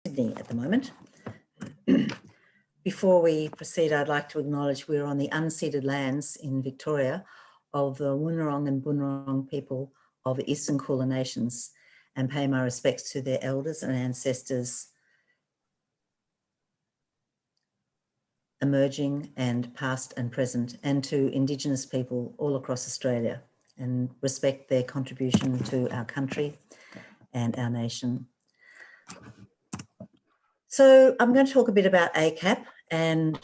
Sydney at the moment. Before we proceed, I'd like to acknowledge we're on the unceded lands in Victoria of the Woonwurrung and Boonwurrung people of the Eastern Kulin Nations, and pay my respects to their elders and ancestors, emerging and past and present, and to Indigenous people all across Australia, and respect their contribution to our country and our nation. So I'm going to talk a bit about ACAP, and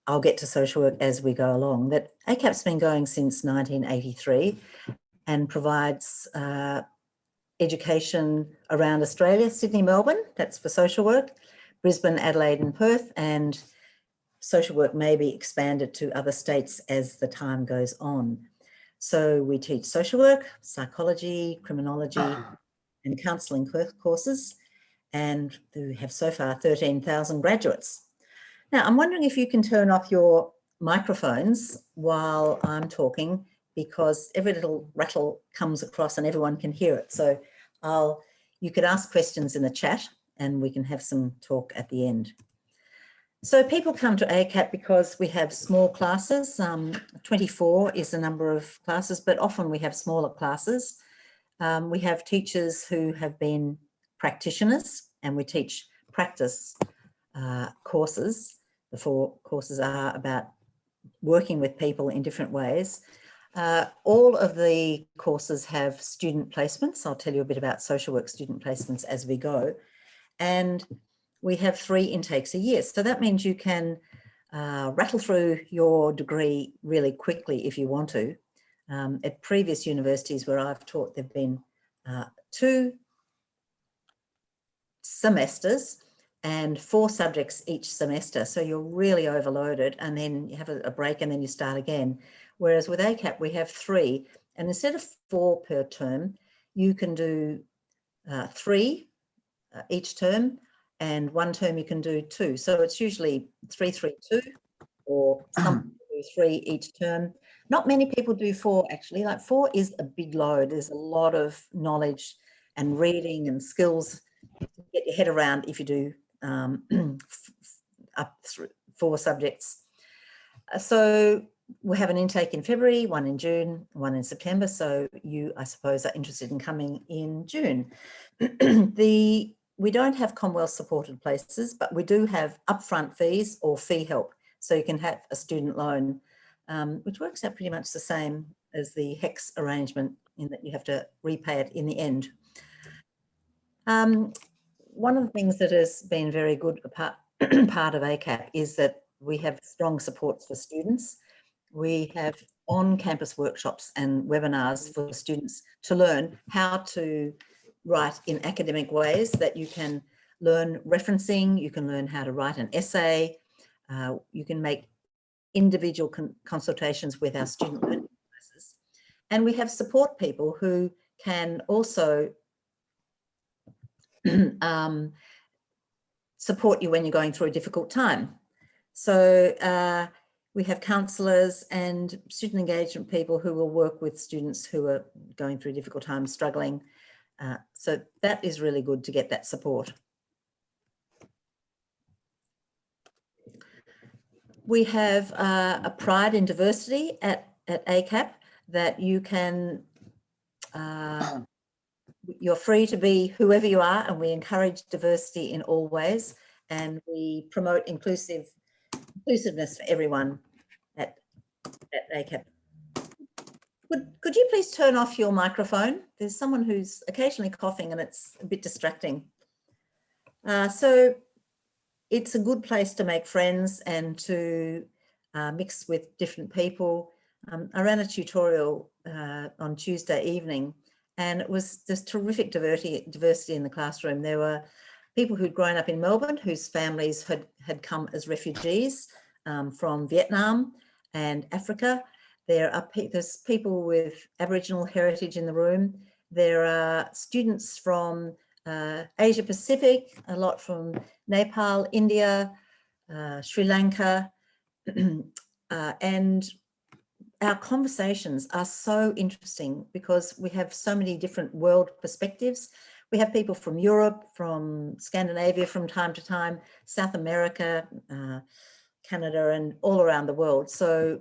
I'll get to social work as we go along. That ACAP's been going since 1983 and provides education around Australia, Sydney, Melbourne, that's for social work, Brisbane, Adelaide and Perth, and social work may be expanded to other states as the time goes on. So we teach social work, psychology, criminology and counselling courses, and we have so far 13,000 graduates. Now, I'm wondering if you can turn off your microphones while I'm talking, because every little rattle comes across and everyone can hear it. So you could ask questions in the chat and we can have some talk at the end. So people come to ACAP because we have small classes. 24 is the number of classes, but often we have smaller classes. We have teachers who have been practitioners, and we teach practice courses. The 4 courses are about working with people in different ways. All of the courses have student placements. I'll tell you a bit about social work student placements as we go. And we have 3 intakes a year. So that means you can rattle through your degree really quickly if you want to. At previous universities where I've taught, there've been 2 semesters and 4 subjects each semester. So you're really overloaded, and then you have a break and then you start again. Whereas with ACAP, we have 3, and instead of 4 per term, you can do 3 each term, and 1 term you can do 2. So it's usually 3, 3, 2, or some do 3 each term. Not many people do 4 actually. Like 4 is a big load. There's a lot of knowledge and reading and skills to get your head around if you do up through 4 subjects. So we have an intake in February, 1 in June, 1 in September. So you, I suppose, are interested in coming in June. We don't have Commonwealth supported places, but we do have upfront fees or fee help. So you can have a student loan, which works out pretty much the same as the HECS arrangement, in that you have to repay it in the end. One of the things that has been very good part of ACAP is that we have strong supports for students. We have on-campus workshops and webinars for students to learn how to write in academic ways, that you can learn referencing, you can learn how to write an essay, you can make individual consultations with our student learning classes. And we have support people who can also support you when you're going through a difficult time. So we have counsellors and student engagement people who will work with students who are going through difficult times, struggling. So that is really good to get that support. We have a pride in diversity at ACAP, that you can, you're free to be whoever you are, and we encourage diversity in all ways, and we promote inclusiveness for everyone at ACAP. Could you please turn off your microphone? There's someone who's occasionally coughing and it's a bit distracting. So it's a good place to make friends and to mix with different people. I ran a tutorial on Tuesday evening, and it was just terrific diversity in the classroom. There were people who'd grown up in Melbourne whose families had come as refugees from Vietnam and Africa. There's people with Aboriginal heritage in the room. There are students from Asia Pacific, a lot from Nepal, India, Sri Lanka, and our conversations are so interesting because we have so many different world perspectives. We have people from Europe, from Scandinavia from time to time, South America, Canada, and all around the world. So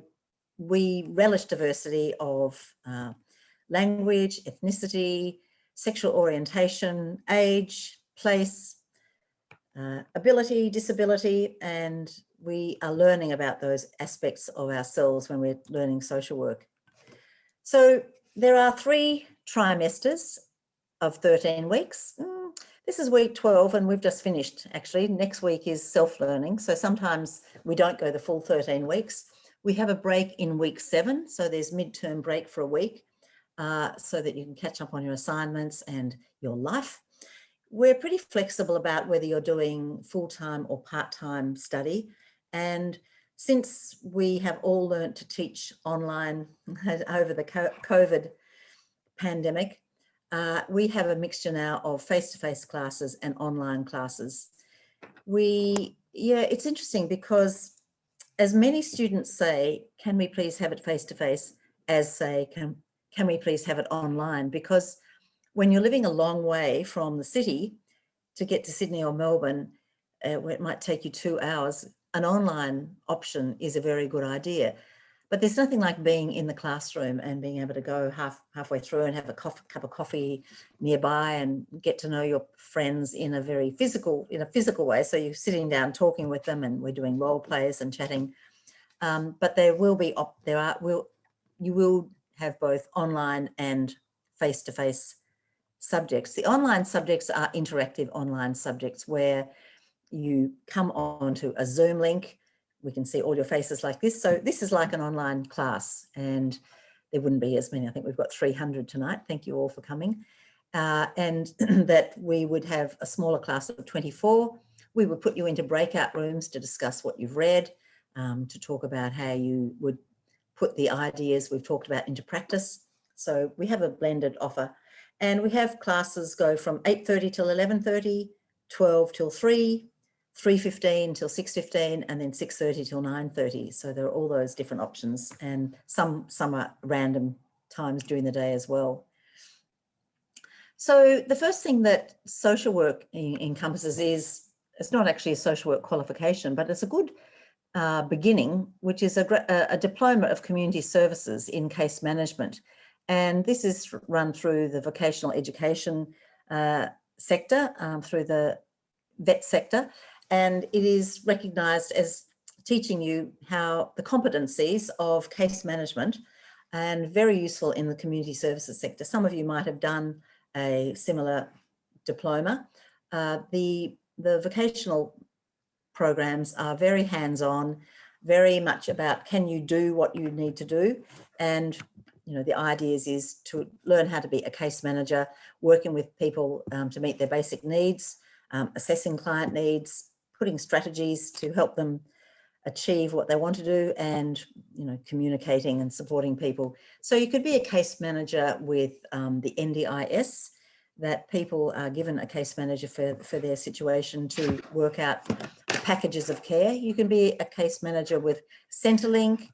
we relish diversity of language, ethnicity, sexual orientation, age, place, ability, disability, and we are learning about those aspects of ourselves when we're learning social work. So there are 3 trimesters of 13 weeks. This is week 12 and we've just finished actually. Next week is self-learning. So sometimes we don't go the full 13 weeks. We have a break in week 7. So there's midterm break for a week so that you can catch up on your assignments and your life. We're pretty flexible about whether you're doing full-time or part-time study. And since we have all learned to teach online over the COVID pandemic, we have a mixture now of face-to-face classes and online classes. It's interesting because as many students say, can we please have it face-to-face, as say, can we please have it online? Because when you're living a long way from the city to get to Sydney or Melbourne, where it might take you 2 hours, an online option is a very good idea. But there's nothing like being in the classroom and being able to go halfway through and have a cup of coffee nearby and get to know your friends in a very physical way. So you're sitting down talking with them, and we're doing role plays and chatting. But there will be you will have both online and face-to-face subjects. The online subjects are interactive online subjects where you come onto a Zoom link. We can see all your faces like this. So this is like an online class, and there wouldn't be as many. I think we've got 300 tonight. Thank you all for coming. And that we would have a smaller class of 24. We would put you into breakout rooms to discuss what you've read, to talk about how you would put the ideas we've talked about into practice. So we have a blended offer. And we have classes go from 8:30 till 11:30, 12 till 3, 3:15 till 6:15, and then 6:30 till 9:30. So there are all those different options, and some are random times during the day as well. So the first thing that social work encompasses is, it's not actually a social work qualification, but it's a good beginning, which is a diploma of community services in case management. And this is run through the vocational education sector, through the vet sector. And it is recognised as teaching you how the competencies of case management, and very useful in the community services sector. Some of you might have done a similar diploma. The vocational programs are very hands-on, very much about can you do what you need to do. And the ideas is to learn how to be a case manager, working with people to meet their basic needs, assessing client needs, putting strategies to help them achieve what they want to do, and communicating and supporting people. So you could be a case manager with the NDIS, that people are given a case manager for their situation to work out packages of care. You can be a case manager with Centrelink,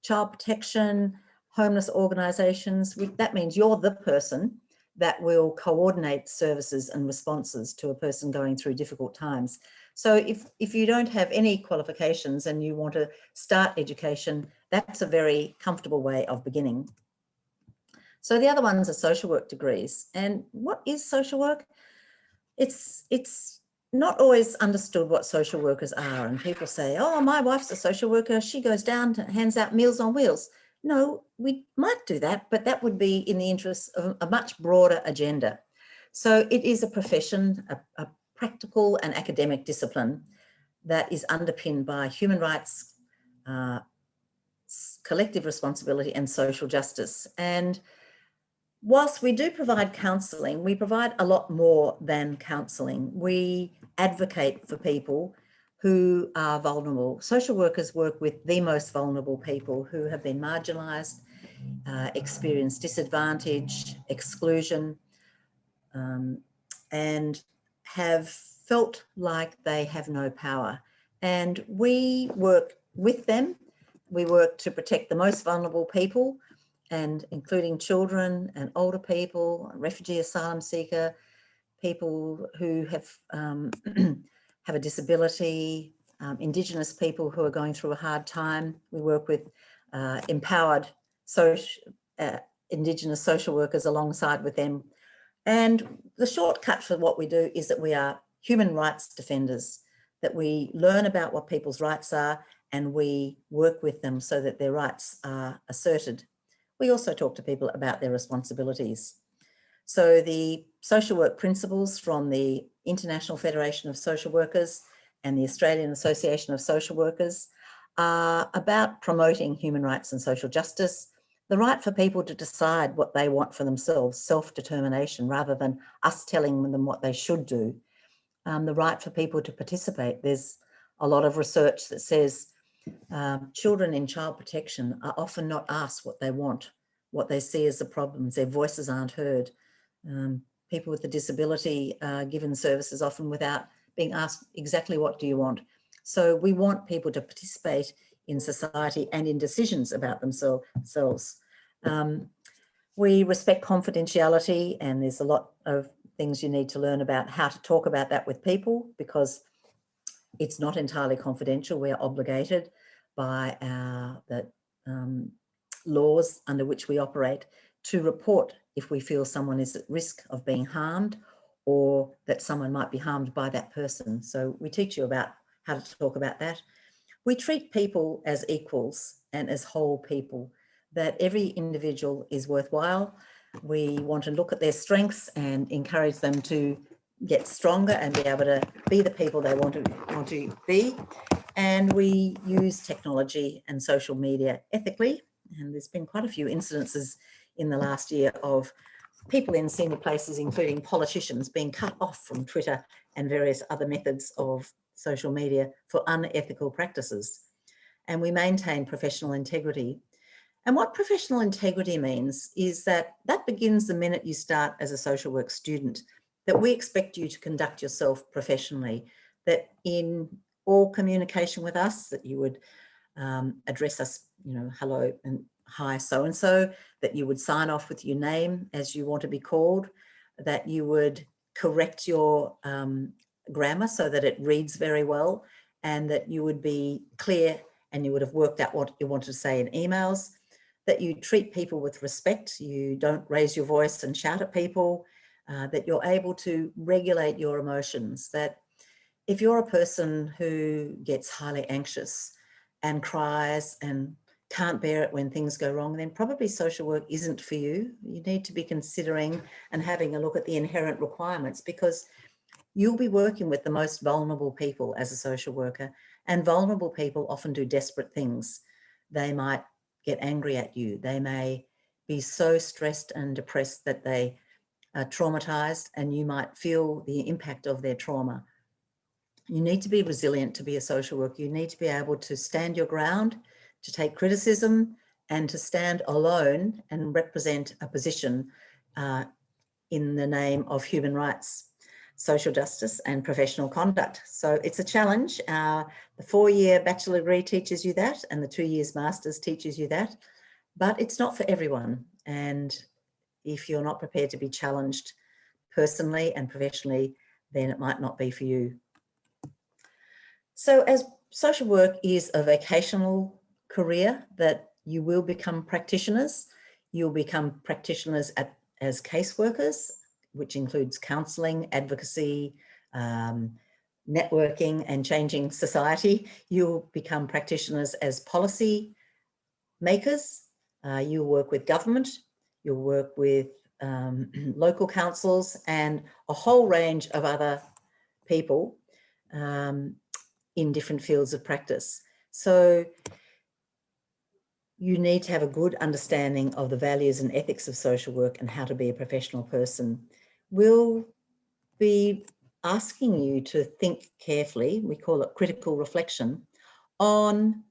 Child Protection, homeless organisations. That means you're the person that will coordinate services and responses to a person going through difficult times. So if you don't have any qualifications and you want to start education, that's a very comfortable way of beginning. So the other ones are social work degrees. And what is social work? It's not always understood what social workers are. And people say, oh, my wife's a social worker. She goes down to hands out Meals on Wheels. No, we might do that, but that would be in the interest of a much broader agenda. So it is a profession, a practical and academic discipline that is underpinned by human rights, collective responsibility, and social justice. And whilst we do provide counselling, we provide a lot more than counselling. We advocate for people who are vulnerable. Social workers work with the most vulnerable people who have been marginalised, experience disadvantage, exclusion, and have felt like they have no power. And we work with them. We work to protect the most vulnerable people, and including children and older people, refugee, asylum seeker, people who have have a disability, Indigenous people who are going through a hard time. We work with empowered Indigenous social workers alongside with them. And the shortcut for what we do is that we are human rights defenders, that we learn about what people's rights are and we work with them so that their rights are asserted. We also talk to people about their responsibilities. So the social work principles from the International Federation of Social Workers and the Australian Association of Social Workers are about promoting human rights and social justice, the right for people to decide what they want for themselves, self-determination, rather than us telling them what they should do, the right for people to participate. There's a lot of research that says children in child protection are often not asked what they want, what they see as the problems, their voices aren't heard. People with a disability are given services often without being asked exactly what do you want. So we want people to participate in society and in decisions about themselves. We respect confidentiality, and there's a lot of things you need to learn about how to talk about that with people, because it's not entirely confidential. We are obligated by the laws under which we operate to report if we feel someone is at risk of being harmed or that someone might be harmed by that person. So we teach you about how to talk about that. We treat people as equals and as whole people, that every individual is worthwhile. We want to look at their strengths and encourage them to get stronger and be able to be the people they want to be. And we use technology and social media ethically. And there's been quite a few incidences in the last year of people in senior places, including politicians, being cut off from Twitter and various other methods of social media for unethical practices. And we maintain professional integrity. And what professional integrity means is that begins the minute you start as a social work student, that we expect you to conduct yourself professionally, that in all communication with us, that you would address us, hello and hi so-and-so, that you would sign off with your name as you want to be called, that you would correct your grammar so that it reads very well, and that you would be clear and you would have worked out what you wanted to say in emails, that you treat people with respect, you don't raise your voice and shout at people, that you're able to regulate your emotions, that if you're a person who gets highly anxious and cries and can't bear it when things go wrong, then probably social work isn't for you. You need to be considering and having a look at the inherent requirements, because you'll be working with the most vulnerable people as a social worker, and vulnerable people often do desperate things. They might get angry at you. They may be so stressed and depressed that they are traumatized, and you might feel the impact of their trauma. You need to be resilient to be a social worker. You need to be able to stand your ground, to take criticism, and to stand alone and represent a position in the name of human rights, social justice, and professional conduct. So it's a challenge. The 4-year bachelor degree teaches you that, and the 2 years master's teaches you that, but it's not for everyone. And if you're not prepared to be challenged personally and professionally, then it might not be for you. So as social work is a vocational career, that you will become practitioners. You'll become practitioners as caseworkers, which includes counselling, advocacy, networking and changing society. You'll become practitioners as policy makers. You'll work with government. You'll work with local councils and a whole range of other people in different fields of practice. So you need to have a good understanding of the values and ethics of social work and how to be a professional person. We'll be asking you to think carefully, we call it critical reflection, on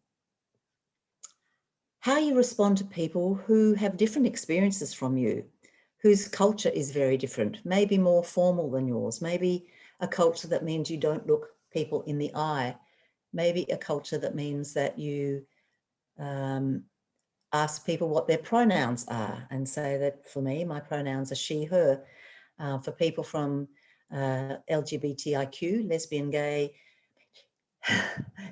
how you respond to people who have different experiences from you, whose culture is very different, maybe more formal than yours, maybe a culture that means you don't look people in the eye, maybe a culture that means that you ask people what their pronouns are and say that for me, my pronouns are she, her. For people from LGBTIQ, lesbian, gay,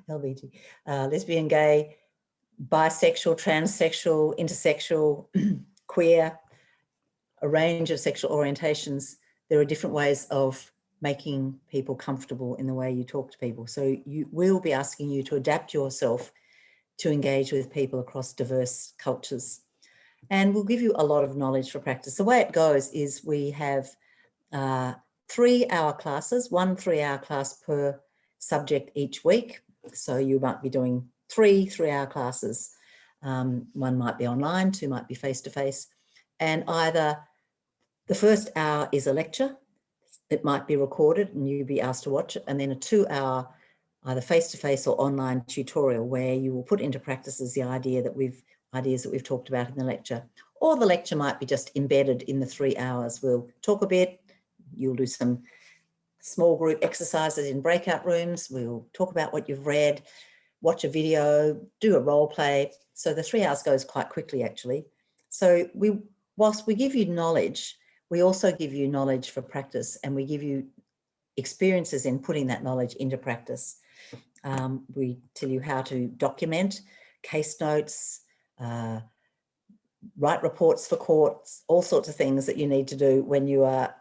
LBG, lesbian, gay, bisexual, transsexual, intersexual, queer, a range of sexual orientations. There are different ways of making people comfortable in the way you talk to people. So we'll be asking you to adapt yourself to engage with people across diverse cultures. And we'll give you a lot of knowledge for practice. The way it goes is we have 3-hour classes, 1 3-hour class per subject each week. So you might be doing 3-hour classes. One might be online, 2 might be face-to-face. And either the first hour is a lecture, it might be recorded and you'll be asked to watch it, and then a 2-hour either face-to-face or online tutorial where you will put into practices the ideas that we've talked about in the lecture. Or the lecture might be just embedded in the 3 hours. We'll talk a bit, you'll do some small group exercises in breakout rooms, we'll talk about what you've read, watch a video, do a role play. So the 3 hours goes quite quickly actually. So whilst we give you knowledge, we also give you knowledge for practice, and we give you experiences in putting that knowledge into practice. We tell you how to document case notes, write reports for courts, all sorts of things that you need to do when you are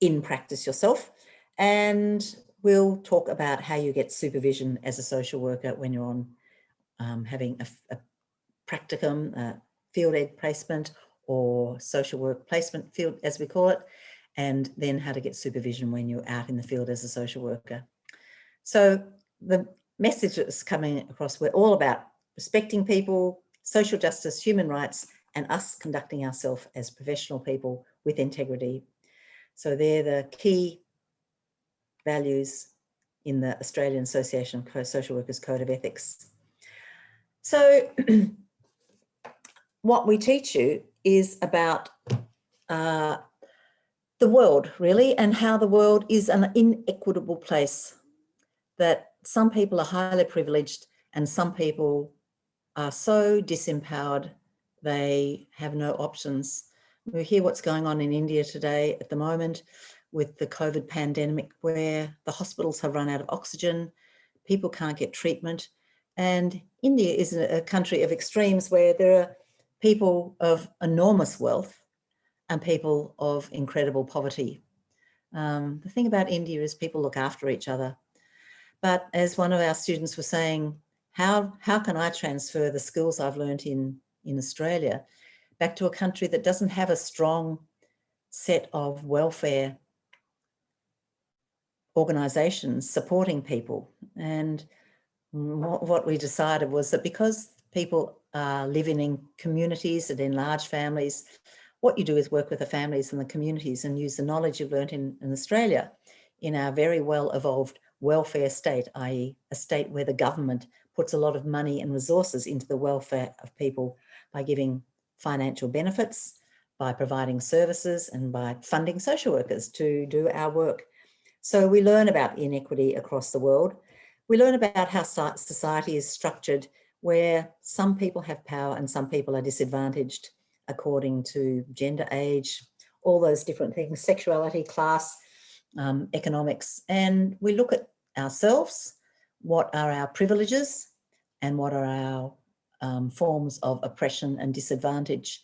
in practice yourself. And we'll talk about how you get supervision as a social worker when you're on having a practicum, field ed placement, or social work placement field, as we call it, and then how to get supervision when you're out in the field as a social worker. So the message that's coming across, we're all about respecting people, social justice, human rights, and us conducting ourselves as professional people with integrity. So they're the key values in the Australian Association of Social Workers Code of Ethics. So what we teach you is about the world, really, and how the world is an inequitable place, that some people are highly privileged and some people are so disempowered they have no options. We hear what's going on in India today at the moment with the COVID pandemic, where the hospitals have run out of oxygen, people can't get treatment. And India is a country of extremes where there are people of enormous wealth and people of incredible poverty. The thing about India is people look after each other. But as one of our students was saying, how can I transfer the skills I've learned in Australia back to a country that doesn't have a strong set of welfare organisations supporting people? And what we decided was that because people are living in communities and in large families, what you do is work with the families and the communities and use the knowledge you've learned in Australia in our very well evolved welfare state, i.e. a state where the government puts a lot of money and resources into the welfare of people by giving financial benefits, by providing services, and by funding social workers to do our work. So we learn about inequity across the world. We learn about how society is structured, where some people have power and some people are disadvantaged according to gender, age, all those different things, sexuality, class, economics. And we look at ourselves, what are our privileges and what are our forms of oppression and disadvantage.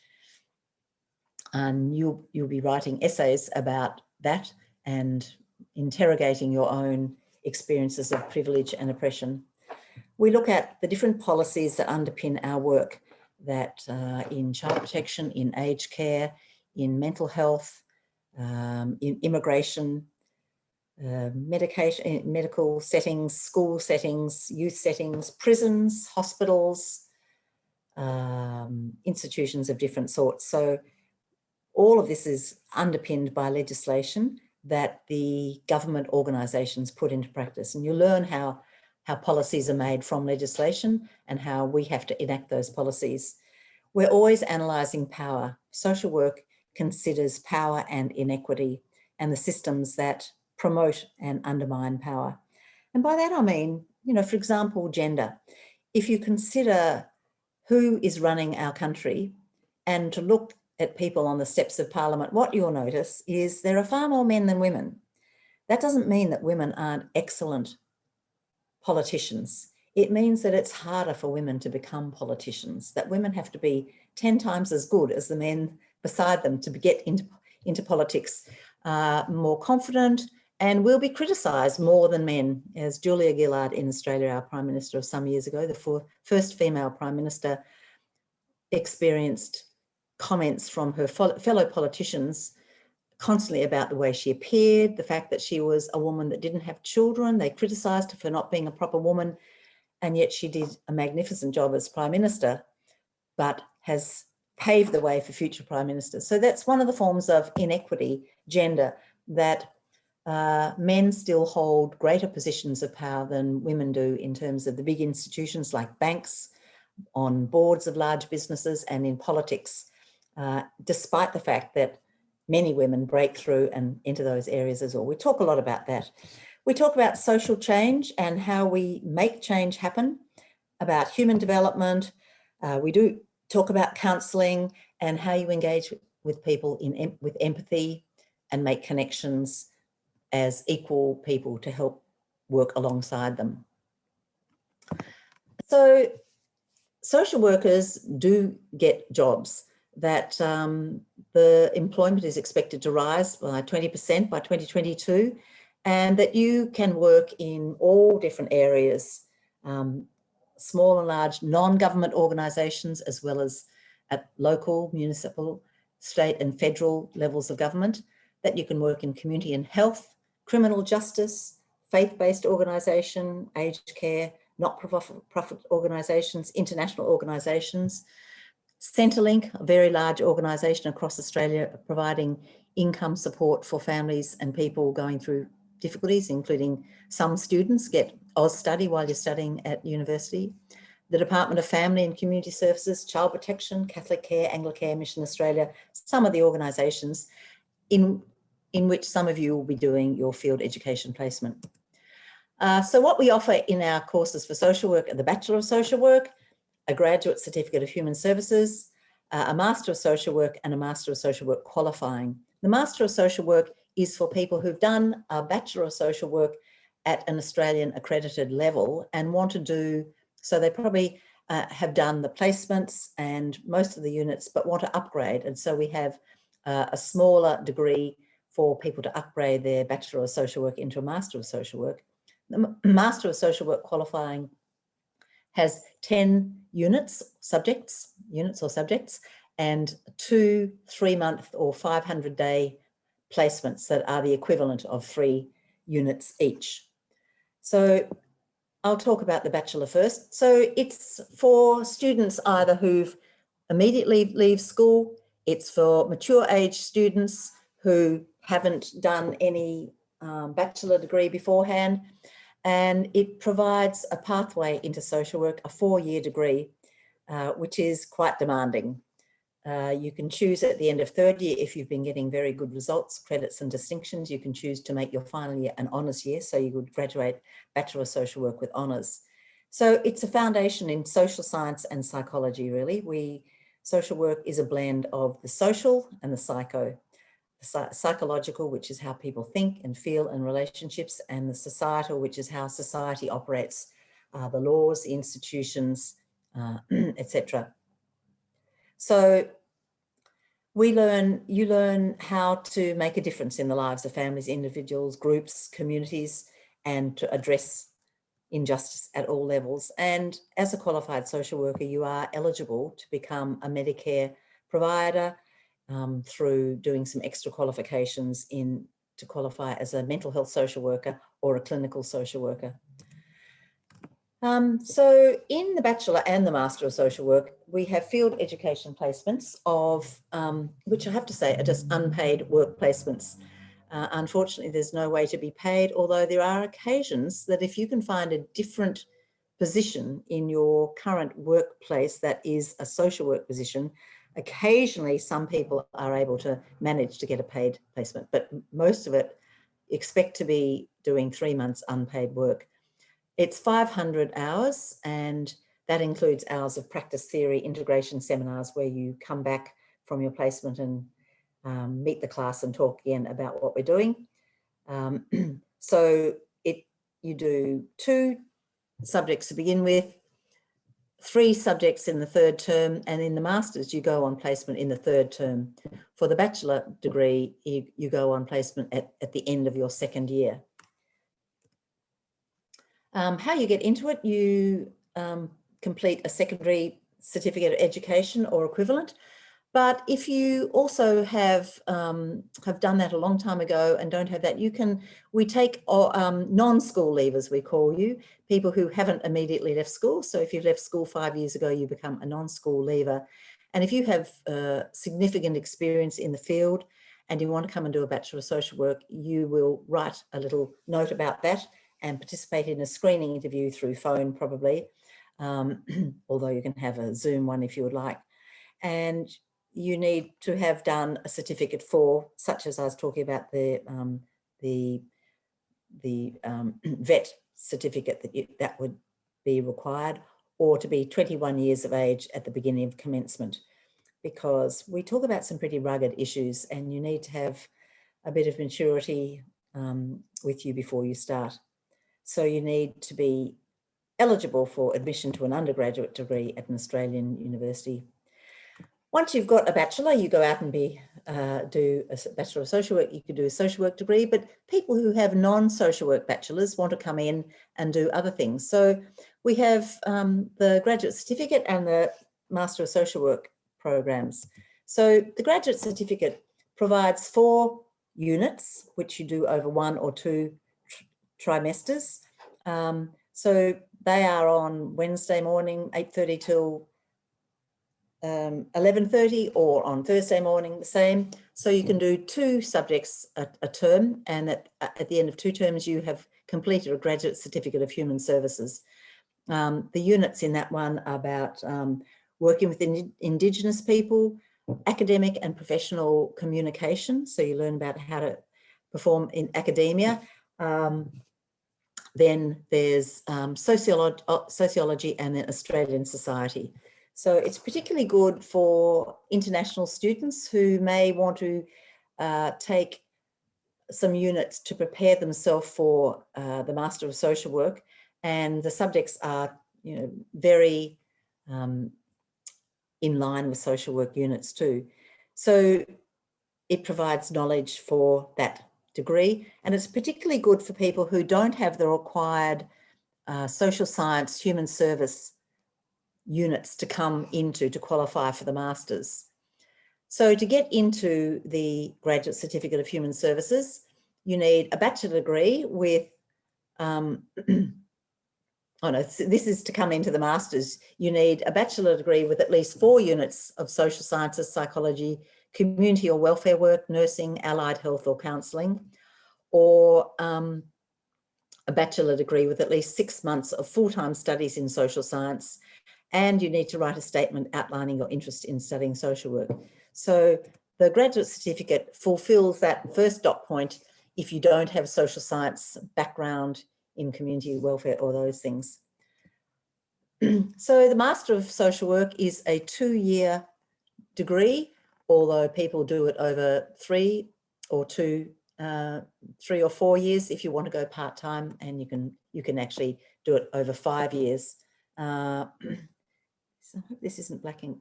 And you'll be writing essays about that and interrogating your own experiences of privilege and oppression. We look at the different policies that underpin our work, that in child protection, in aged care, in mental health, in immigration, medical settings, school settings, youth settings, prisons, hospitals, institutions of different sorts. So all of this is underpinned by legislation that the government organisations put into practice. And you learn how policies are made from legislation and how we have to enact those policies. We're always analysing power. Social work considers power and inequity and the systems that promote and undermine power. And by that I mean, for example, gender. If you consider who is running our country and to look at people on the steps of Parliament, what you'll notice is there are far more men than women. That doesn't mean that women aren't excellent politicians. It means that it's harder for women to become politicians, that women have to be 10 times as good as the men beside them to get into politics, more confident, and will be criticised more than men. As Julia Gillard in Australia, our Prime Minister of some years ago, the first female Prime Minister, experienced comments from her fellow politicians constantly about the way she appeared, the fact that she was a woman that didn't have children. They criticised her for not being a proper woman, and yet she did a magnificent job as Prime Minister, but has paved the way for future Prime Ministers. So that's one of the forms of inequity, gender, that men still hold greater positions of power than women do in terms of the big institutions like banks, on boards of large businesses, and in politics, despite the fact that many women break through and into those areas as well. We talk a lot about that. We talk about social change and how we make change happen, about human development. We do talk about counselling and how you engage with people with empathy and make connections as equal people to help work alongside them. So social workers do get jobs that the employment is expected to rise by 20% by 2022, and that you can work in all different areas, small and large non-government organisations, as well as at local, municipal, state and federal levels of government, that you can work in community and health, criminal justice, faith-based organisation, aged care, not-for-profit organisations, international organisations. Centrelink, a very large organisation across Australia, providing income support for families and people going through difficulties, including some students get AusStudy while you're studying at university. The Department of Family and Community Services, Child Protection, Catholic Care, Anglicare, Mission Australia, some of the organisations in which some of you will be doing your field education placement. So what we offer in our courses for social work are the Bachelor of Social Work, a Graduate Certificate of Human Services, a Master of Social Work, and a Master of Social Work qualifying. The Master of Social Work is for people who've done a Bachelor of Social Work at an Australian accredited level and want to do, so they probably have done the placements and most of the units, but want to upgrade. And so we have a smaller degree for people to upgrade their Bachelor of Social Work into a Master of Social Work. The Master of Social Work qualifying has 10 units or subjects, and 2 3-month or 500-day placements that are the equivalent of 3 units each. So I'll talk about the Bachelor first. So it's for students either who've immediately leave school, it's for mature age students who haven't done any bachelor degree beforehand, and it provides a pathway into social work, a 4-year degree, which is quite demanding. You can choose at the end of 3rd year, if you've been getting very good results, credits and distinctions, you can choose to make your final year an honours year, so you would graduate Bachelor of Social Work with honours. So it's a foundation in social science and psychology, really. Social work is a blend of the social and the psycho. The psychological, which is how people think and feel in relationships, and the societal, which is how society operates, the laws, the institutions, etc. So you learn how to make a difference in the lives of families, individuals, groups, communities, and to address injustice at all levels. And as a qualified social worker, you are eligible to become a Medicare provider, through doing some extra qualifications to qualify as a mental health social worker or a clinical social worker. So in the Bachelor and the Master of Social Work, we have field education placements of, which I have to say are just unpaid work placements. Unfortunately, there's no way to be paid, although there are occasions that if you can find a different position in your current workplace that is a social work position, occasionally some people are able to manage to get a paid placement, but most of it expect to be doing 3 months unpaid work. It's 500 hours, and that includes hours of practice theory integration seminars where you come back from your placement and meet the class and talk again about what we're doing. So you do 2 subjects to begin with, 3 subjects in the 3rd term, and in the Masters you go on placement in the 3rd term. For the bachelor degree, you go on placement at the end of your 2nd year. How you get into it, you complete a secondary certificate of education or equivalent. But if you also have done that a long time ago and don't have that, we take non-school leavers, we call you, people who haven't immediately left school. So if you've left school 5 years ago, you become a non-school leaver. And if you have significant experience in the field and you want to come and do a Bachelor of Social Work, you will write a little note about that and participate in a screening interview through phone probably, although you can have a Zoom one if you would like. And you need to have done a certificate for, such as I was talking about the vet certificate that would be required, or to be 21 years of age at the beginning of commencement, because we talk about some pretty rugged issues and you need to have a bit of maturity with you before you start. So you need to be eligible for admission to an undergraduate degree at an Australian university. Once you've got a bachelor, you go out and do a Bachelor of Social Work. You could do a social work degree, but people who have non-social work bachelors want to come in and do other things. So we have the graduate certificate and the Master of Social Work programs. So the graduate certificate provides 4 units, which you do over 1 or 2 trimesters. So they are on Wednesday morning, 8:30 till 11:30, or on Thursday morning, the same. So you can do 2 subjects a term, and at the end of 2 terms, you have completed a graduate certificate of human services. The units in that one are about working with Indigenous people, academic and professional communication. So you learn about how to perform in academia. Then there's sociology and then Australian society. So it's particularly good for international students who may want to take some units to prepare themselves for the Master of Social Work. And the subjects are, very in line with social work units too. So it provides knowledge for that degree. And it's particularly good for people who don't have the required social science, human service units to come into to qualify for the Masters. So to get into the Graduate Certificate of Human Services, you need a bachelor degree with, this is to come into the Masters. You need a bachelor degree with at least 4 units of social sciences, psychology, community or welfare work, nursing, allied health or counselling, or a bachelor degree with at least 6 months of full-time studies in social science, and you need to write a statement outlining your interest in studying social work. So the graduate certificate fulfills that first dot point if you don't have social science background in community welfare or those things. So the Master of Social Work is a 2-year degree, although people do it over 3 or 4 years if you want to go part-time, and you can actually do it over 5 years. So I hope this isn't blocking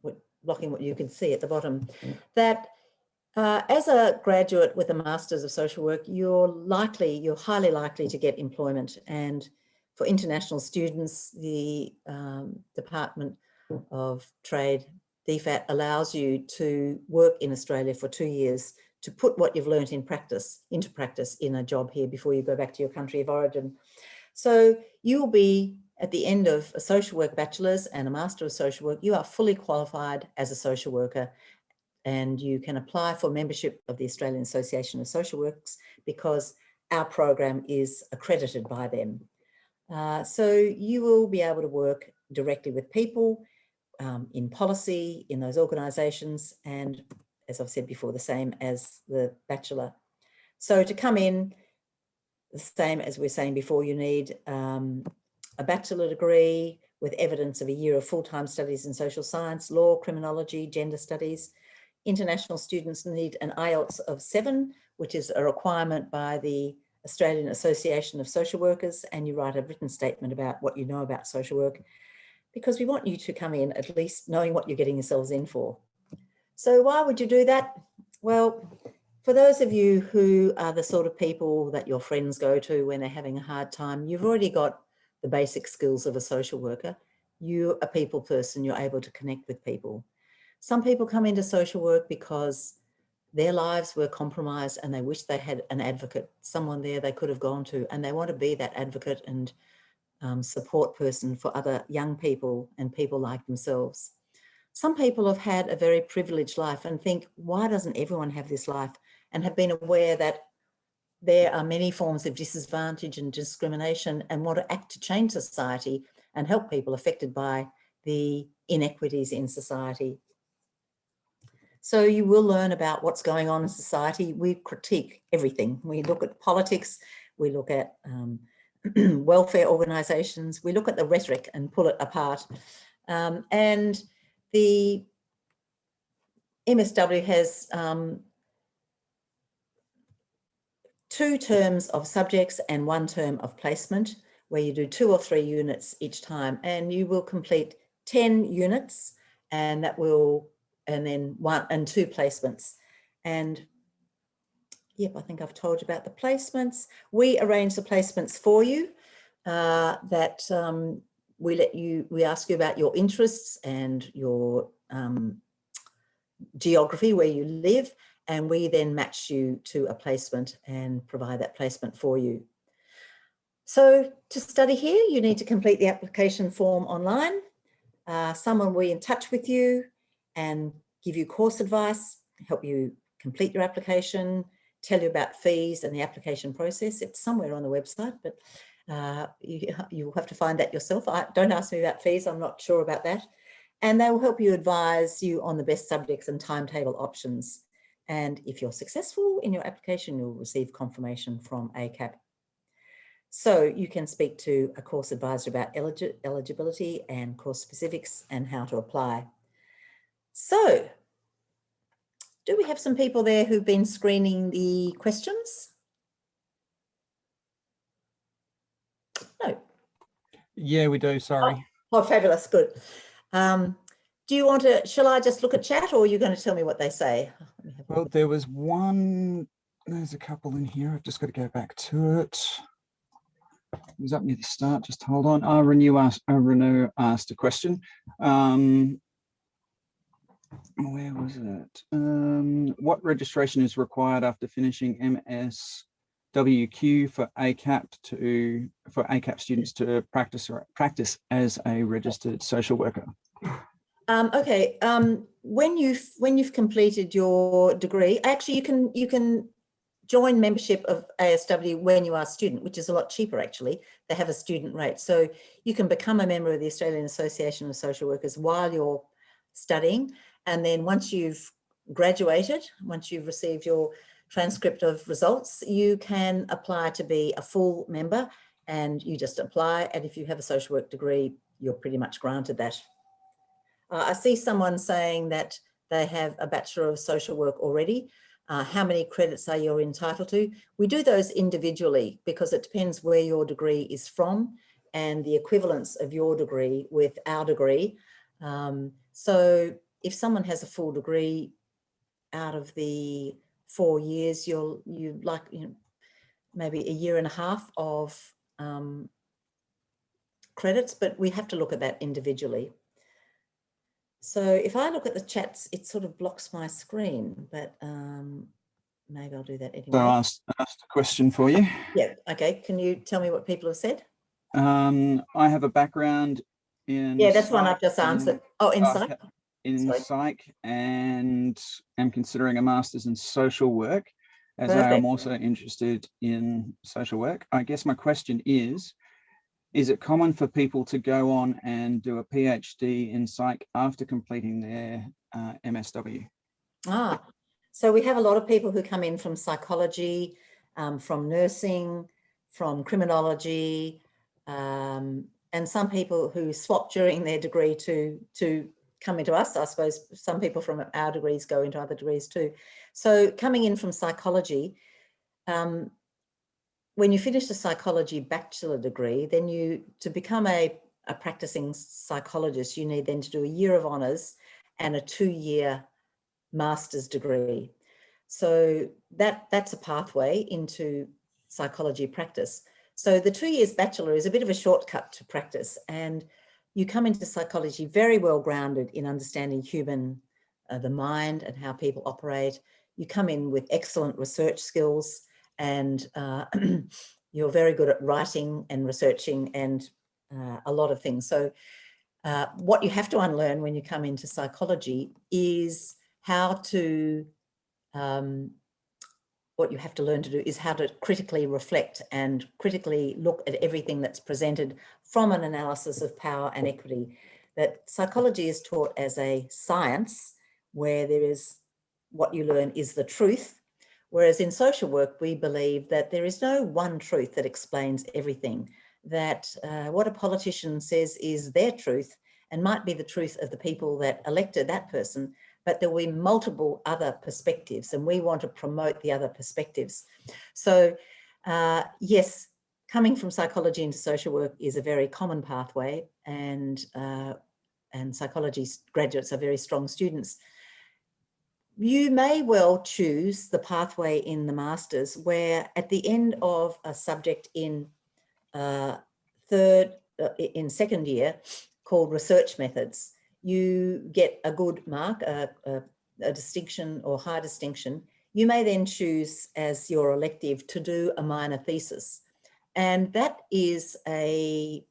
what you can see at the bottom. That as a graduate with a Masters of Social Work, you're highly likely to get employment. And for international students, the Department of Trade, DFAT, allows you to work in Australia for 2 years to put what you've learned into practice in a job here before you go back to your country of origin. So you'll be, at the end of a social work bachelor's and a Master of Social Work, you are fully qualified as a social worker, and you can apply for membership of the Australian Association of Social Works because our program is accredited by them. So you will be able to work directly with people in policy, in those organisations, and as I've said before, the same as the bachelor. So to come in, the same as we were saying before, you need a bachelor degree with evidence of a year of full-time studies in social science, law, criminology, gender studies, international students need an IELTS of 7, which is a requirement by the Australian Association of Social Workers, and you write a written statement about what you know about social work, because we want you to come in at least knowing what you're getting yourselves in for. So why would you do that? Well, for those of you who are the sort of people that your friends go to when they're having a hard time, you've already got the basic skills of a social worker. You're a people person, you're able to connect with people. Some people come into social work because their lives were compromised and they wish they had an advocate, someone there they could have gone to, and they want to be that advocate and support person for other young people and people like themselves. Some people have had a very privileged life and think, why doesn't everyone have this life? And have been aware that there are many forms of disadvantage and discrimination, and want to act to change society and help people affected by the inequities in society. So you will learn about what's going on in society. We critique everything. We look at politics, we look at welfare organisations, we look at the rhetoric and pull it apart. And the MSW has 2 terms of subjects and 1 term of placement, where you do 2 or 3 units each time, and you will complete 10 units, and that will, and then 1 and 2 placements. And yep, I think I've told you about the placements. We arrange the placements for you, we ask you about your interests and your geography, where you live, and we then match you to a placement and provide that placement for you. So to study here, you need to complete the application form online. Someone will be in touch with you and give you course advice, help you complete your application, tell you about fees and the application process. It's somewhere on the website, but you'll have to find that yourself. Don't ask me about fees, I'm not sure about that. And they will help you advise you on the best subjects and timetable options. And if you're successful in your application, you'll receive confirmation from ACAP. So you can speak to a course advisor about eligibility and course specifics and how to apply. So do we have some people there who've been screening the questions? No. Yeah, we do, sorry. Oh, fabulous, good. Do you want to, shall I just look at chat, or are you going to tell me what they say? Well, there was one, there's a couple in here. I've just got to go back to it. It was up near the start, just hold on. Renew asked a question. Where was it? What registration is required after finishing MSWQ for ACAP students to practice as a registered social worker? Okay, when you've completed your degree, actually you can join membership of ASW when you are a student, which is a lot cheaper actually. They have a student rate. So you can become a member of the Australian Association of Social Workers while you're studying. And then once you've graduated, once you've received your transcript of results, you can apply to be a full member, and you just apply. And if you have a social work degree, you're pretty much granted that. I see someone saying that they have a Bachelor of Social Work already. How many credits are you entitled to? We do those individually because it depends where your degree is from and the equivalence of your degree with our degree. So if someone has a full degree, out of the 4 years, maybe a year and a half of credits, but we have to look at that individually. So if I look at the chats, it sort of blocks my screen, but maybe I'll do that anyway. So I asked a question for you. Yeah, okay. Can you tell me what people have said? I have a background in... Yeah, that's one I've just answered. In psych? In psych, and am considering a master's in social work, as Perfect. I am also interested in social work. I guess my question is it common for people to go on and do a PhD in psych after completing their MSW? So we have a lot of people who come in from psychology, from nursing, from criminology, and some people who swap during their degree to come into us. I suppose some people from our degrees go into other degrees too. So coming in from psychology, when you finish a psychology bachelor degree, then to become a practicing psychologist, you need then to do a year of honours and a 2-year master's degree. So that's a pathway into psychology practice. So the 2 years bachelor is a bit of a shortcut to practice, and you come into psychology very well grounded in understanding the mind and how people operate. You come in with excellent research skills, and you're very good at writing and researching and a lot of things. So what you have to unlearn when you come into psychology is how to what you have to learn to do is how to critically reflect and critically look at everything that's presented from an analysis of power and equity. That psychology is taught as a science where there is what you learn is the truth, whereas in social work, we believe that there is no one truth that explains everything, that what a politician says is their truth and might be the truth of the people that elected that person, but there will be multiple other perspectives, and we want to promote the other perspectives. So yes, coming from psychology into social work is a very common pathway, and psychology graduates are very strong students. You may well choose the pathway in the masters where at the end of a subject in second year called research methods, you get a good mark, a distinction or high distinction. You may then choose as your elective to do a minor thesis. And that is a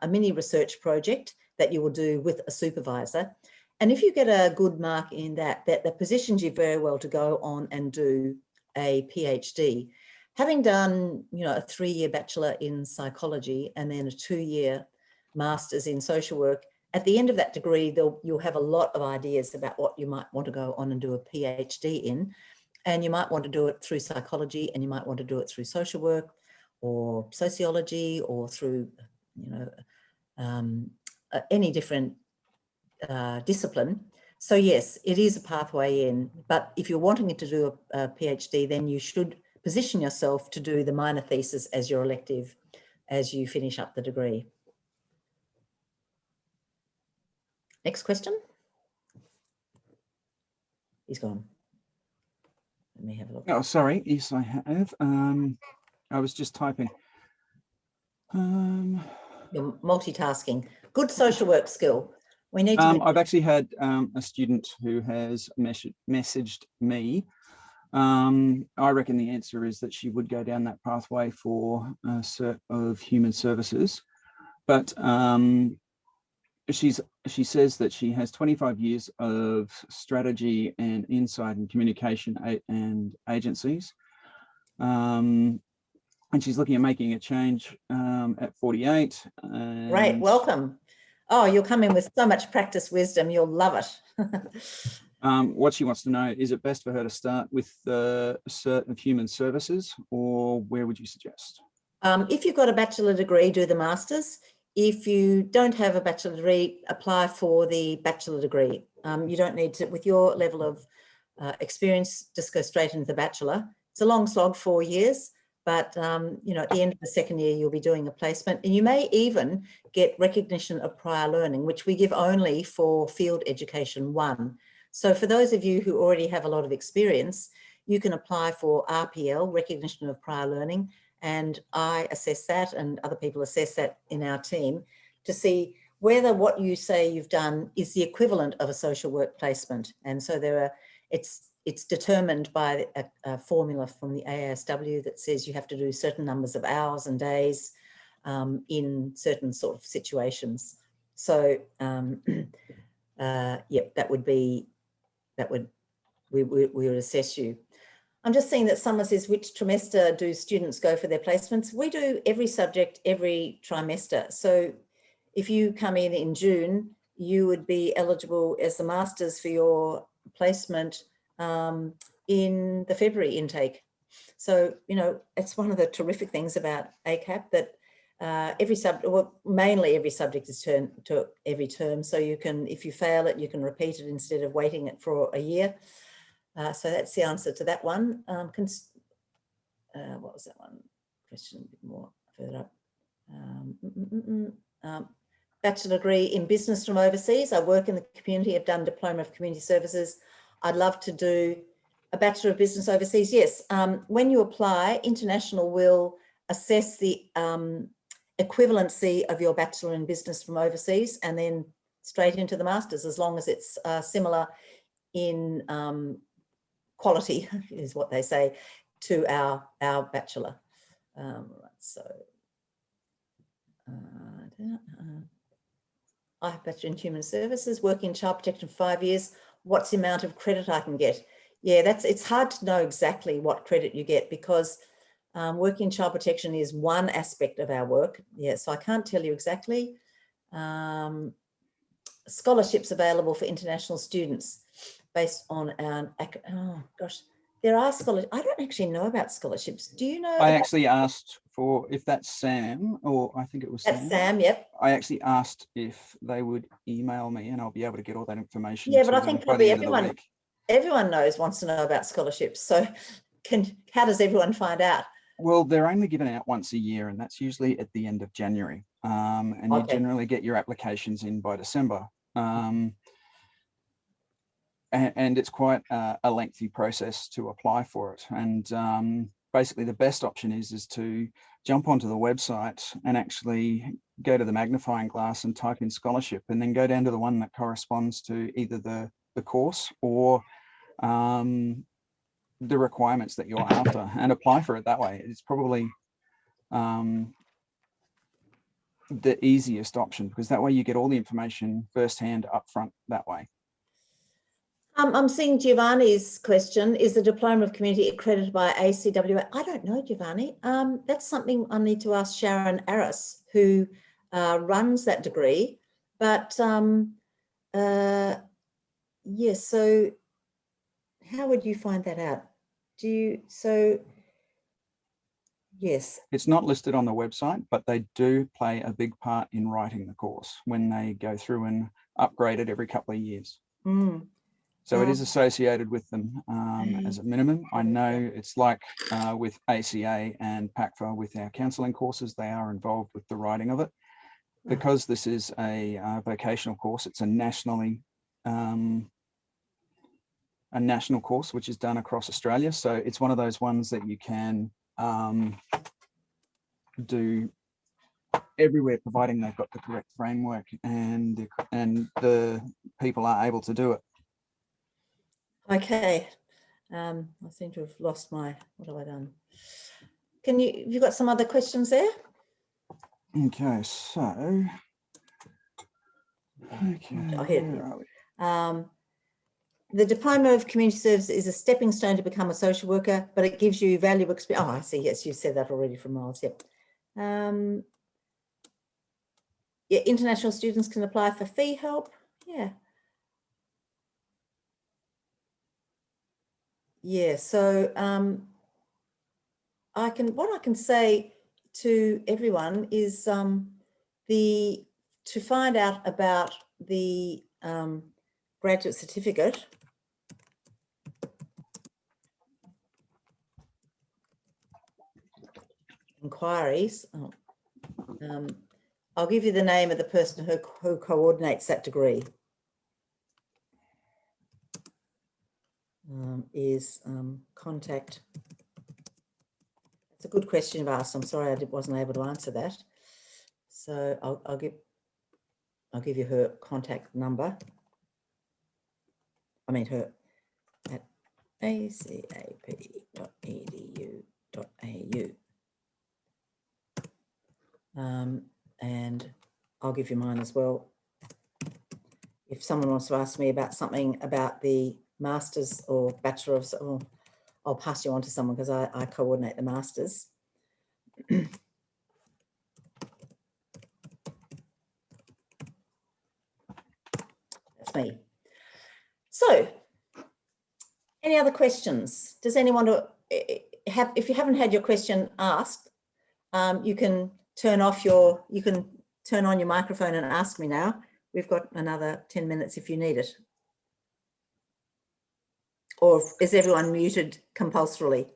mini research project that you will do with a supervisor. And if you get a good mark in that positions you very well to go on and do a PhD. Having done, a 3-year bachelor in psychology and then a 2-year master's in social work, at the end of that degree, you'll have a lot of ideas about what you might want to go on and do a PhD in. And you might want to do it through psychology, and you might want to do it through social work or sociology or through, any different discipline. So yes, it is a pathway in, but if you're wanting to do a PhD, then you should position yourself to do the minor thesis as your elective as you finish up the degree. Next question. He's gone. Let me have a look. Oh, sorry. Yes, I have. I was just typing. You're multitasking. Good social work skill. We need to. I've actually had a student who has messaged me. I reckon the answer is that she would go down that pathway for a cert of human services, but she says that she has 25 years of strategy and insight and communication and agencies. And she's looking at making a change at 48. Great, welcome. Oh, you'll come in with so much practice wisdom, you'll love it. What she wants to know, is it best for her to start with the cert of human services, or where would you suggest? If you've got a bachelor degree, do the master's. If you don't have a bachelor degree, apply for the bachelor degree. You don't need to, with your level of experience, just go straight into the bachelor. It's a long slog, 4 years, but at the end of the second year, you'll be doing a placement, and you may even get recognition of prior learning, which we give only for field education 1. So for those of you who already have a lot of experience, you can apply for RPL, recognition of prior learning, and I assess that, and other people assess that in our team to see whether what you say you've done is the equivalent of a social work placement. And so it's determined by a formula from the AASW that says you have to do certain numbers of hours and days in certain sort of situations. So we would assess you. I'm just seeing that someone says, which trimester do students go for their placements? We do every subject, every trimester. So if you come in June, you would be eligible as the masters for your placement in the February intake. So, it's one of the terrific things about ACAP that mainly every subject is turned to every term. So you can, if you fail it, you can repeat it instead of waiting it for a year. So that's the answer to that one. What was that one? Question a bit more further up. Bachelor degree in business from overseas. I work in the community. I've done diploma of community services. I'd love to do a Bachelor of Business overseas. Yes. When you apply, International will assess the equivalency of your Bachelor in Business from overseas and then straight into the Masters, as long as it's similar in quality, is what they say, to our Bachelor. I have Bachelor in Human Services, working in child protection for 5 years. What's the amount of credit I can get? Yeah, it's hard to know exactly what credit you get, because working in child protection is one aspect of our work. Yeah, so I can't tell you exactly. Scholarships available for international students based on our, oh gosh, there are scholarships. I don't actually know about scholarships. Do you know? I actually asked for, if that's Sam, or I think it was That's Sam, yep. I actually asked if they would email me and I'll be able to get all that information. Yeah, but I think probably everyone wants to know about scholarships. So how does everyone find out? Well, they're only given out once a year, and that's usually at the end of January. And you generally get your applications in by December. And it's quite a lengthy process to apply for it. And basically the best option is to jump onto the website and actually go to the magnifying glass and type in scholarship, and then go down to the one that corresponds to either the course or the requirements that you're after, and apply for it that way. It's probably the easiest option, because that way you get all the information firsthand up front that way. I'm seeing Giovanni's question. Is the Diploma of Community accredited by ACWA? I don't know, Giovanni. That's something I need to ask Sharon Arris, who runs that degree. But yes, so how would you find that out? Yes. It's not listed on the website, but they do play a big part in writing the course when they go through and upgrade it every couple of years. So it is associated with them as a minimum. I know it's like with ACA and PACFA with our counselling courses, they are involved with the writing of it. Because this is a vocational course, it's a national course which is done across Australia. So it's one of those ones that you can do everywhere, providing they've got the correct framework and the people are able to do it. Okay, I seem to have lost my, what have I done? Have you got some other questions there? Okay, so, where are we? The Diploma of Community Service is a stepping stone to become a social worker, but it gives you valuable experience. Oh, I see. Yes, you said that already from Miles. Yep. Yeah, international students can apply for fee help. Yeah. Yeah. So what I can say to everyone is to find out about the graduate certificate. Inquiries. I'll give you the name of the person who coordinates that degree. Contact. It's a good question you've asked. I'm sorry I wasn't able to answer that. So I'll give you her contact number. I mean her at acap.edu.au. And I'll give you mine as well. If someone wants to ask me about something about the Masters or Bachelor of, I'll pass you on to someone, because I coordinate the Masters. That's me. So, any other questions? Does anyone have, if you haven't had your question asked, you can you can turn on your microphone and ask me now. We've got another 10 minutes if you need it. Or is everyone muted compulsorily?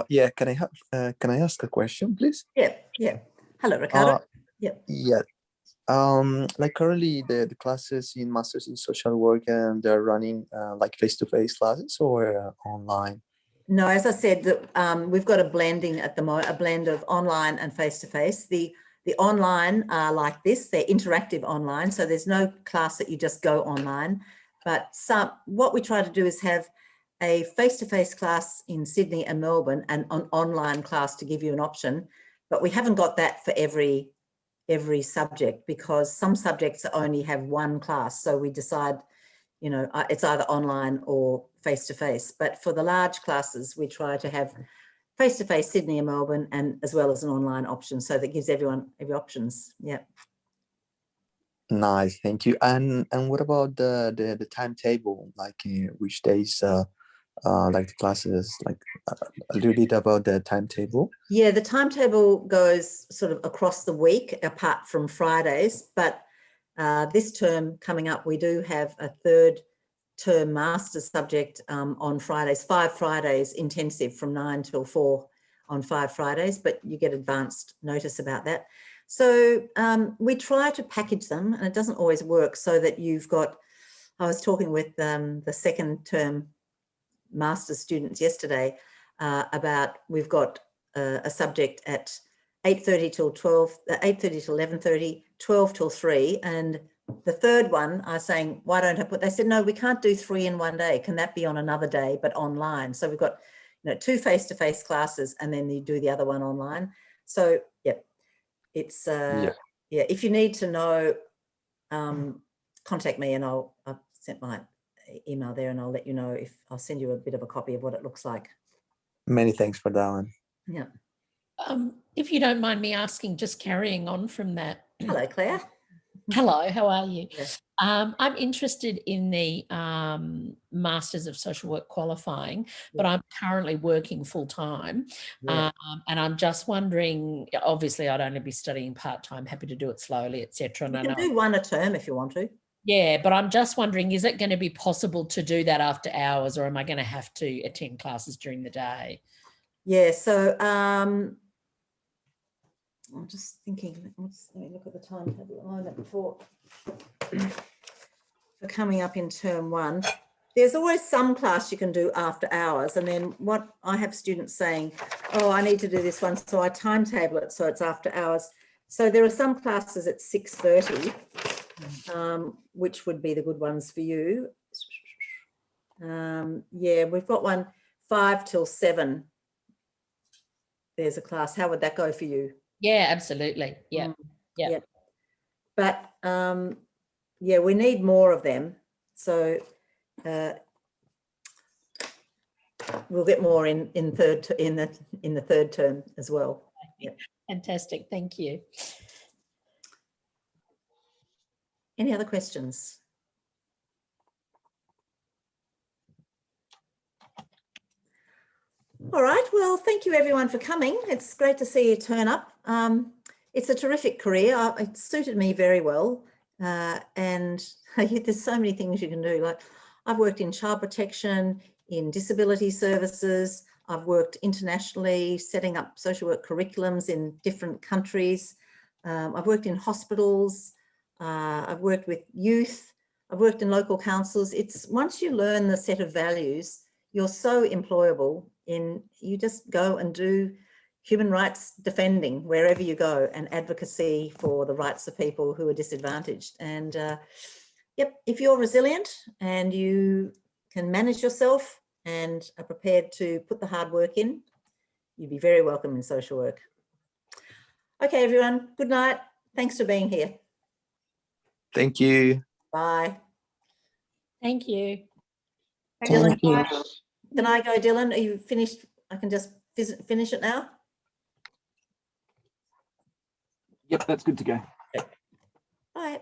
Yeah, can I ask a question, please? Yeah. Hello, Ricardo. Yeah. Like currently the classes in Masters in Social Work, and they're running like face-to-face classes or online? No, as I said, we've got a blending at the moment, a blend of online and face-to-face. The online are like this, they're interactive online. So there's no class that you just go online, but what we try to do is have a face-to-face class in Sydney and Melbourne and an online class to give you an option. But we haven't got that for every subject, because some subjects only have one class. So we decide, you know, it's either online or face-to-face. But for the large classes, we try to have face-to-face Sydney and Melbourne, and as well as an online option. So that gives everyone every options. Yeah. Nice, thank you. And what about the timetable? Like which days like the classes, like a little bit about the timetable? Yeah, the timetable goes sort of across the week apart from Fridays, but this term coming up, we do have a third term master's subject on Fridays, 5 Fridays intensive from 9 till 4 on 5 Fridays, but you get advanced notice about that. So we try to package them, and it doesn't always work, so that you've got, I was talking with the second term master's students yesterday about, we've got a subject at 8:30 till 12, 8:30 till 11:30, 12 till 3. And the third one, I was saying, why don't I put, they said, no, we can't do 3 in one day. Can that be on another day, but online? So we've got, you know, 2 face-to-face classes, and then you do the other one online. So, yeah, it's, yeah, if you need to know, contact me, and I've sent my email there, and I'll let you know if I'll send you a bit of a copy of what it looks like. Many thanks for that one. Yeah. If you don't mind me asking, just carrying on from that. Hello, Claire. Hello, how are you? Yes. I'm interested in the Masters of Social Work qualifying, but I'm currently working full time. And I'm just wondering, obviously I'd only be studying part-time, happy to do it slowly, etc. You can do 1 a term if you want to. Yeah, but I'm just wondering, is it going to be possible to do that after hours, or am I going to have to attend classes during the day? Yeah, so I'm just thinking, let me look at the timetable at the moment for coming up in term 1. There's always some class you can do after hours, and then what I have students saying, oh, I need to do this one, so I timetable it so it's after hours. So there are some classes at 6:30, which would be the good ones for you. Yeah, we've got one 5 till 7. There's a class. How would that go for you? Yeah, absolutely. Yeah. Yeah. But yeah, we need more of them. So we'll get more in the third term as well. Yep. Fantastic. Thank you. Any other questions? All right, well, thank you everyone for coming. It's great to see you turn up. It's a terrific career. It suited me very well. And there's so many things you can do. Like, I've worked in child protection, in disability services. I've worked internationally, setting up social work curriculums in different countries. I've worked in hospitals. I've worked with youth. I've worked in local councils. It's once you learn the set of values, you're so employable. You just go and do human rights defending wherever you go, and advocacy for the rights of people who are disadvantaged. And yep, if you're resilient and you can manage yourself and are prepared to put the hard work in, you'd be very welcome in social work. Okay, everyone, good night. Thanks for being here. Thank you. Bye. Thank you. Dylan, can I go, Dylan? Are you finished? I can just finish it now? Yep, that's good to go. Bye.